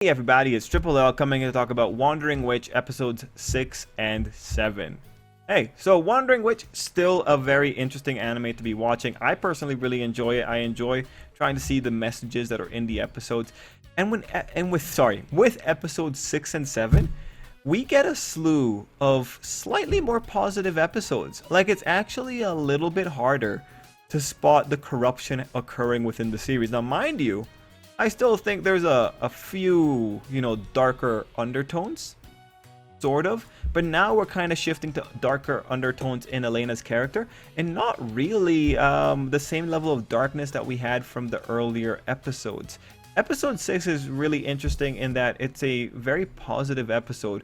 Hey everybody, it's Tripl-L coming in to talk about Wandering Witch episodes 6 and 7. Hey, so Wandering Witch, still a very interesting anime to be watching. I personally really enjoy it. I enjoy trying to see the messages that are in the episodes. And with episodes 6 and 7, we get a slew of slightly more positive episodes. Like, it's actually a little bit harder to spot the corruption occurring within the series. Now, mind you, I still think there's a few, darker undertones, sort of. But now we're kind of shifting to darker undertones in Elena's character, and not really the same level of darkness that we had from the earlier episodes. Episode 6 is really interesting in that it's a very positive episode,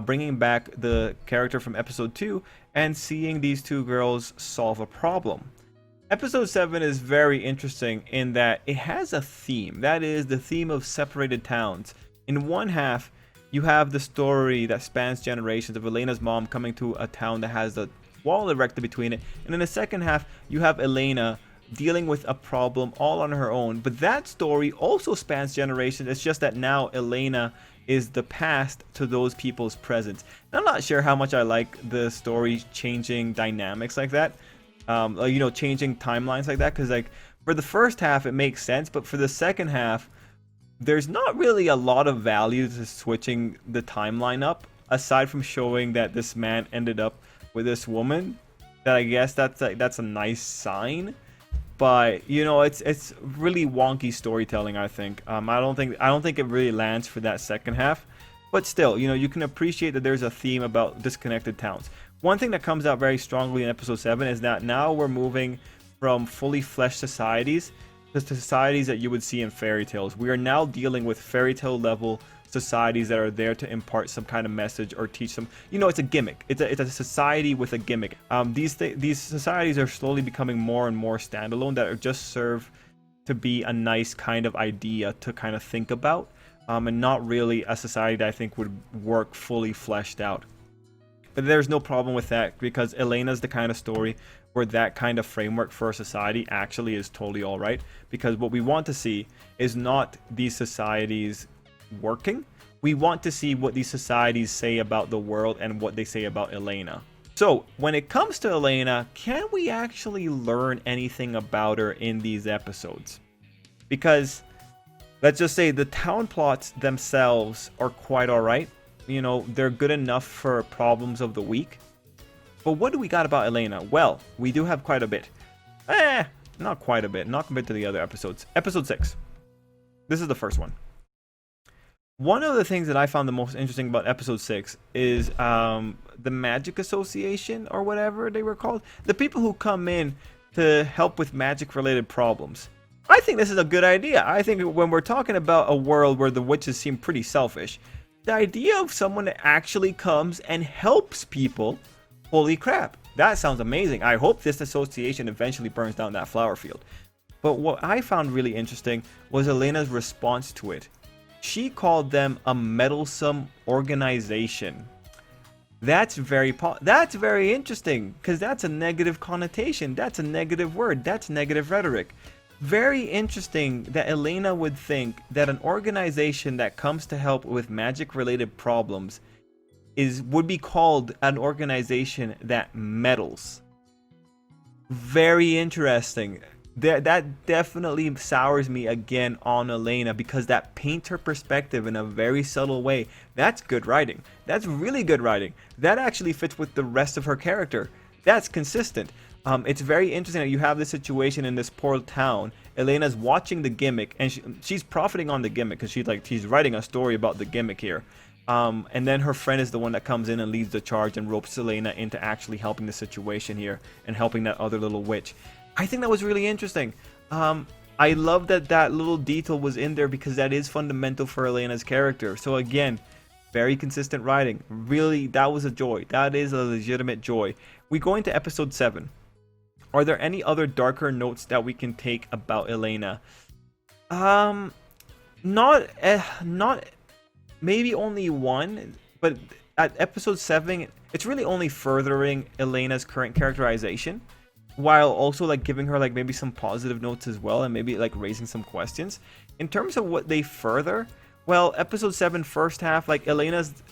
bringing back the character from episode 2 and seeing these two girls solve a problem. Episode 7 is very interesting in that it has a theme. That is the theme of separated towns. In one half, you have the story that spans generations of Elena's mom coming to a town that has a wall erected between it. And in the second half, you have Elaina dealing with a problem all on her own. But that story also spans generations. It's just that now Elaina is the past to those people's present. And I'm not sure how much I like the story changing dynamics like that. Changing timelines like that, because like for the first half it makes sense, but for the second half there's not really a lot of value to switching the timeline up, aside from showing that this man ended up with this woman. That I guess that's a nice sign, but it's really wonky storytelling. I think I don't think it really lands for that second half, but still, you can appreciate that there's a theme about disconnected towns. One thing that comes out very strongly in episode 7 is that now we're moving from fully fleshed societies to societies that you would see in fairy tales. We are now dealing with fairy tale level societies that are there to impart some kind of message or teach some. It's a gimmick. It's a society with a gimmick. These societies are slowly becoming more and more standalone, that are just serve to be a nice kind of idea to kind of think about, and not really a society that I think would work fully fleshed out. But there's no problem with that, because Elena's the kind of story where that kind of framework for a society actually is totally alright. Because what we want to see is not these societies working. We want to see what these societies say about the world and what they say about Elaina. So when it comes to Elaina, can we actually learn anything about her in these episodes? Because let's just say the town plots themselves are quite alright. They're good enough for problems of the week. But what do we got about Elaina? Well, we do have quite a bit. Not quite a bit. Not compared to the other episodes. Episode 6. This is the first one. One of the things that I found the most interesting about episode 6 is the Magic Association, or whatever they were called. The people who come in to help with magic-related problems. I think this is a good idea. I think when we're talking about a world where the witches seem pretty selfish, the idea of someone that actually comes and helps people, holy crap, that sounds amazing. I hope this association eventually burns down that flower field. But what I found really interesting was Elena's response to it. She called them a meddlesome organization. That's very interesting, because that's a negative connotation. That's a negative word. That's negative rhetoric. Very interesting that Elaina would think that an organization that comes to help with magic related problems would be called an organization that meddles. Very interesting. That definitely sours me again on Elaina, because that paints her perspective in a very subtle way. That's good writing. That's really good writing. That actually fits with the rest of her character. That's consistent. It's very interesting that you have this situation in this poor town. Elena's watching the gimmick, and she's profiting on the gimmick, because she's writing a story about the gimmick here. And then her friend is the one that comes in and leads the charge and ropes Elaina into actually helping the situation here and helping that other little witch. I think that was really interesting. I love that little detail was in there, because that is fundamental for Elena's character. So again, very consistent writing. Really, that was a joy. That is a legitimate joy. We go into episode 7. Are there any other darker notes that we can take about Elaina? Not maybe only one, but at episode 7, it's really only furthering Elena's current characterization, while also like giving her like maybe some positive notes as well, and maybe like raising some questions. In terms of what they further, Well, episode 7 first half, like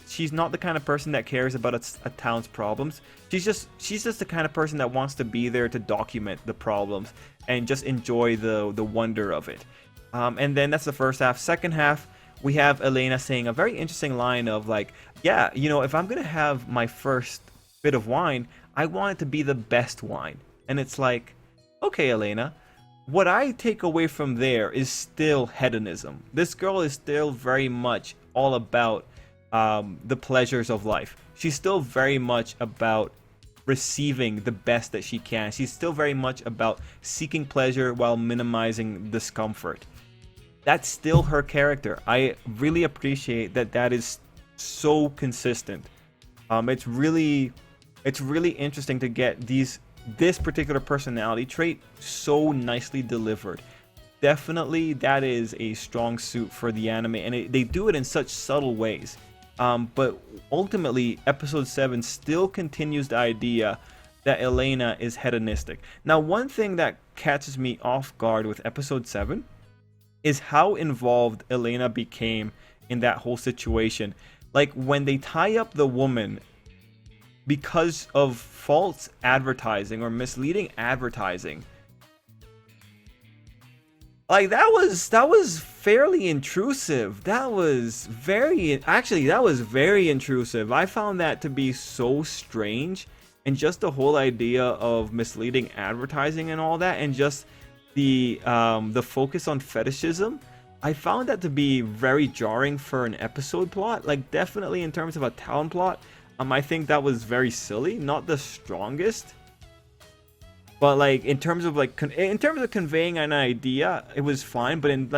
she's not the kind of person that cares about a town's problems. She's just the kind of person that wants to be there to document the problems and just enjoy the wonder of it. And then that's the first half. Second half, we have Elaina saying a very interesting line of like, yeah, if I'm gonna have my first bit of wine, I want it to be the best wine. And it's like, okay, Elaina, what I take away from there is still hedonism. This girl is still very much all about the pleasures of life. She's still very much about receiving the best that she can. She's still very much about seeking pleasure while minimizing discomfort. That's still her character. I really appreciate that is so consistent. It's really interesting to get this particular personality trait so nicely delivered. Definitely that is a strong suit for the anime, and they do it in such subtle ways. But ultimately, episode 7 still continues the idea that Elaina is hedonistic. Now, one thing that catches me off guard with episode 7 is how involved Elaina became in that whole situation. Like, when they tie up the woman because of false advertising or misleading advertising, like that was fairly intrusive. That was very intrusive. I found that to be so strange, and just the whole idea of misleading advertising and all that, and just the focus on fetishism, I found that to be very jarring for an episode plot. Like, definitely in terms of a town plot, I think that was very silly, not the strongest. But like in terms of conveying an idea, it was fine. But in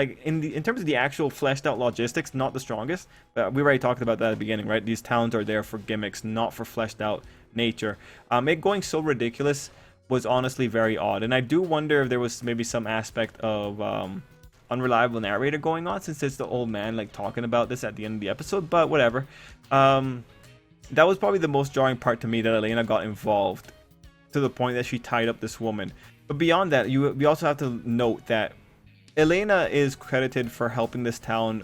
terms of the actual fleshed out logistics, not the strongest. We already talked about that at the beginning, right? These towns are there for gimmicks, not for fleshed out nature. It going so ridiculous was honestly very odd, and I do wonder if there was maybe some aspect of unreliable narrator going on, since it's the old man like talking about this at the end of the episode. But whatever. That was probably the most jarring part to me, that Elaina got involved to the point that she tied up this woman. But beyond that, we also have to note that Elaina is credited for helping this town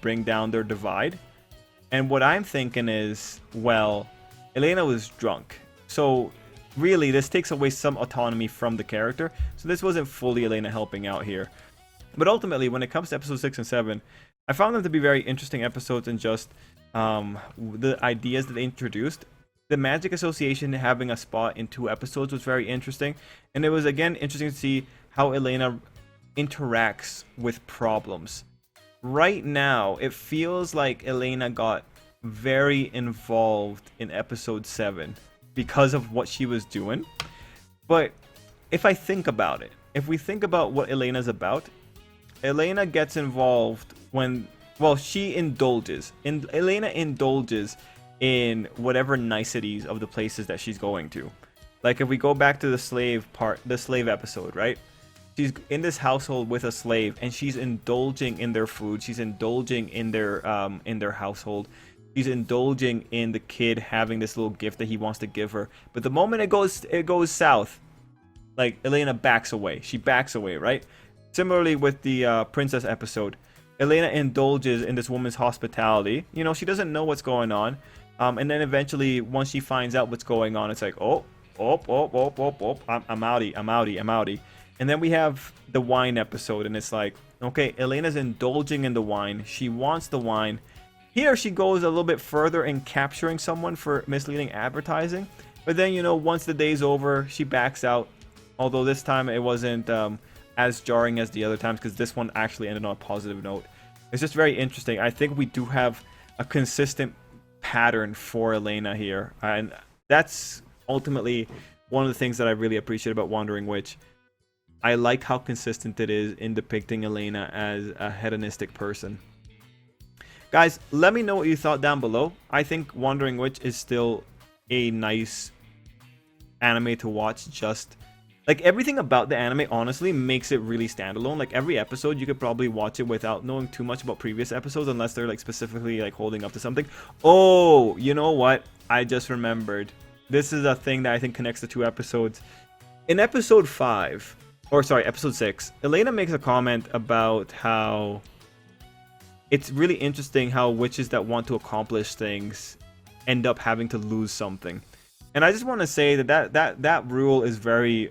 bring down their divide. And what I'm thinking is, well, Elaina was drunk. So really, this takes away some autonomy from the character. So this wasn't fully Elaina helping out here. But ultimately, when it comes to episode 6 and 7, I found them to be very interesting episodes, and just the ideas that they introduced. The magic association having a spot in 2 episodes was very interesting, and it was again interesting to see how Elaina interacts with problems. Right now, it feels like Elaina got very involved in episode 7 because of what she was doing. But if I think about it, if we think about what Elena's about, Elaina gets involved when, well, Elaina indulges in whatever niceties of the places that she's going to. Like, if we go back to the slave episode, right? She's in this household with a slave, and she's indulging in their food. She's indulging in their household. She's indulging in the kid having this little gift that he wants to give her. But the moment it goes south, like, Elaina backs away. She backs away, right? Similarly with the princess episode, Elaina indulges in this woman's hospitality. She doesn't know what's going on. And then eventually, once she finds out what's going on, it's like, I'm outie. And then we have the wine episode, and it's like, okay, Elena's indulging in the wine. She wants the wine. Here she goes a little bit further in capturing someone for misleading advertising. But then, once the day's over, she backs out. Although this time it wasn't as jarring as the other times, because this one actually ended on a positive note. It's just very interesting. I think we do have a consistent pattern for Elaina here, and that's ultimately one of the things that I really appreciate about Wandering Witch. I like how consistent it is in depicting Elaina as a hedonistic person. Guys, let me know what you thought down below. I think Wandering Witch is still a nice anime to watch. Just like, everything about the anime honestly makes it really standalone. Like, every episode you could probably watch it without knowing too much about previous episodes, unless they're like specifically like holding up to something. Oh, you know what? I just remembered. This is a thing that I think connects the 2 episodes. In episode 6, Elaina makes a comment about it's really interesting how witches that want to accomplish things end up having to lose something. And I just want to say that rule is very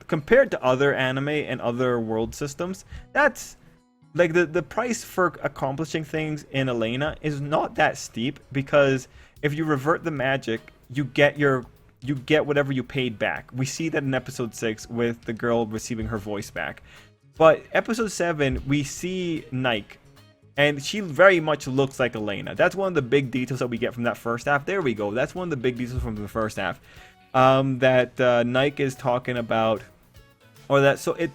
compared to other anime and other world systems, that's like the price for accomplishing things in Elaina is not that steep, because if you revert the magic, you get whatever you paid back. We see that in episode 6 with the girl receiving her voice back. But episode 7, we see Nike, and she very much looks like Elaina. That's one of the big details that we get from that first half. There we go. That's one of the big details from the first half. That Nike is talking about, or that so it.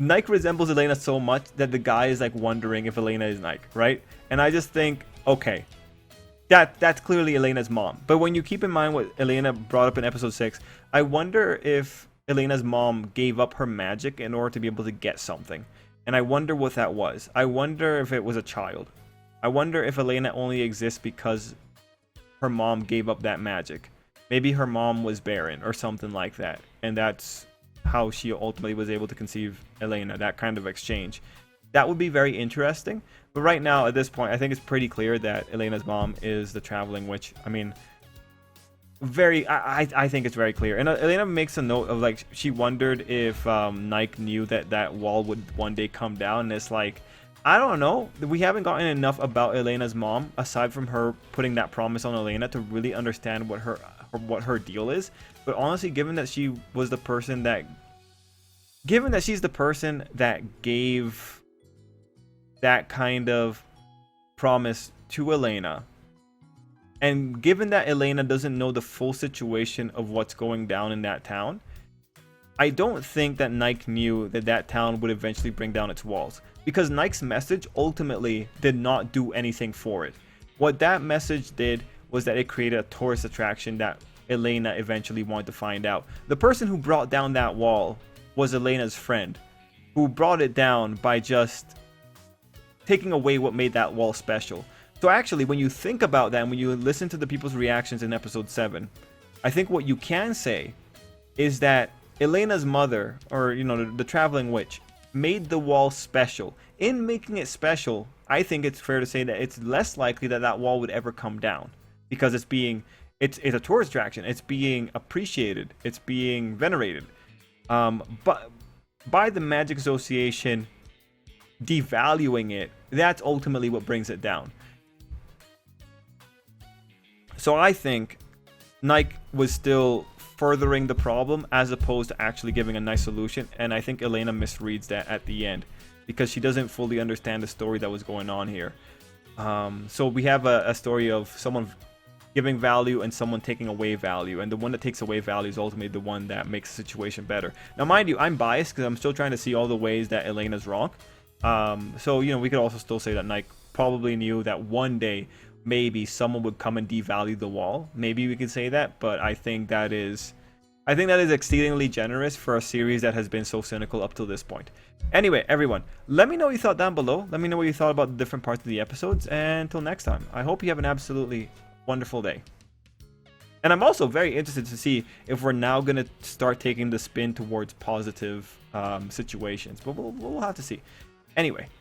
Nike resembles Elaina so much that the guy is like wondering if Elaina is Nike, right? And I just think, okay, that's clearly Elena's mom. But when you keep in mind what Elaina brought up in episode 6, I wonder if Elena's mom gave up her magic in order to be able to get something. And I wonder what that was. I wonder if it was a child. I wonder if Elaina only exists because her mom gave up that magic. Maybe her mom was barren or something like that. And that's how she ultimately was able to conceive Elaina, that kind of exchange. That would be very interesting. But right now, at this point, I think it's pretty clear that Elena's mom is the traveling witch. I mean, I think it's very clear. And Elaina makes a note of, like, she wondered if Nike knew that wall would one day come down. And it's like, I don't know. We haven't gotten enough about Elena's mom, aside from her putting that promise on Elaina, to really understand what her deal is. But honestly, given that she was the person that, given that she's the person that gave that kind of promise to Elaina, and given that Elaina doesn't know the full situation of what's going down in that town, I don't think that Nike knew that town would eventually bring down its walls. Because Nike's message ultimately did not do anything for it. What that message did was that it created a tourist attraction that Elaina eventually wanted to find out. The person who brought down that wall was Elena's friend, who brought it down by just taking away what made that wall special. So actually, when you think about that, and when you listen to the people's reactions in episode 7, I think what you can say is that Elena's mother, or the traveling witch, made the wall special. In making it special, I think it's fair to say that it's less likely that wall would ever come down, because it's a tourist attraction. It's being appreciated. It's being venerated. But by the Magic Association devaluing it, that's ultimately what brings it down. So I think Nike was still furthering the problem as opposed to actually giving a nice solution, and I think Elaina misreads that at the end because she doesn't fully understand the story that was going on here. So we have a story of someone giving value and someone taking away value, and the one that takes away value is ultimately the one that makes the situation better. Now, mind you, I'm biased because I'm still trying to see all the ways that Elena's wrong. So we could also still say that Nike probably knew that one day maybe someone would come and devalue the wall. Maybe we could say that, but I think that is exceedingly generous for a series that has been so cynical up till this point. Anyway, everyone, let me know what you thought down below. Let me know what you thought about the different parts of the episodes, and until next time, I hope you have an absolutely wonderful day. And I'm also very interested to see if we're now going to start taking the spin towards positive situations, but we'll have to see. Anyway,